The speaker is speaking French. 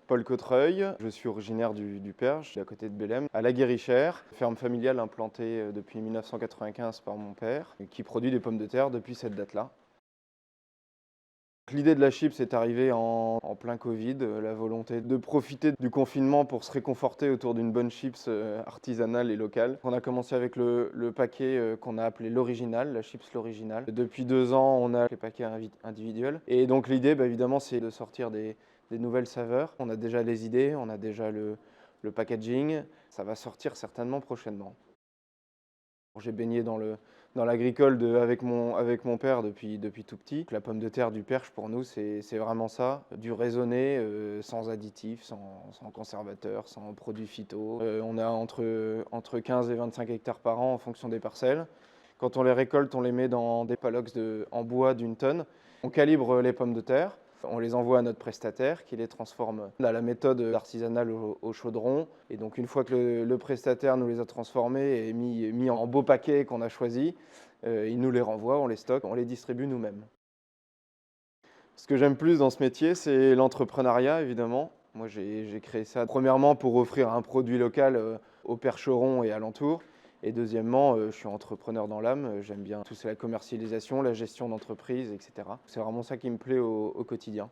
Paul Cautreuil, je suis originaire du Perche, à côté de Bellem, à La Guérichère, ferme familiale implantée depuis 1995 par mon père, qui produit des pommes de terre depuis cette date-là. L'idée de la chips est arrivée en plein Covid, la volonté de profiter du confinement pour se réconforter autour d'une bonne chips artisanale et locale. On a commencé avec le paquet qu'on a appelé l'original, la chips l'original. Depuis 2 ans, on a les paquets individuels. Et donc l'idée, évidemment, c'est de sortir des nouvelles saveurs. On a déjà les idées, on a déjà le packaging. Ça va sortir certainement prochainement. J'ai baigné dans l'agricole avec mon père depuis tout petit. La pomme de terre du Perche, pour nous, c'est vraiment ça, du raisonné, sans additifs, sans conservateurs, sans produits phyto. On a entre 15 et 25 hectares par an en fonction des parcelles. Quand on les récolte, on les met dans des palox en bois d'1 tonne. On calibre les pommes de terre. On les envoie à notre prestataire qui les transforme à la méthode artisanale au chaudron. Et donc une fois que le prestataire nous les a transformés et mis en beaux paquets qu'on a choisis, il nous les renvoie, on les stocke, on les distribue nous-mêmes. Ce que j'aime plus dans ce métier, c'est l'entrepreneuriat évidemment. Moi j'ai créé ça premièrement pour offrir un produit local aux percherons et alentours. Et deuxièmement, je suis entrepreneur dans l'âme, j'aime bien tout ce la commercialisation, la gestion d'entreprise, etc. C'est vraiment ça qui me plaît au quotidien.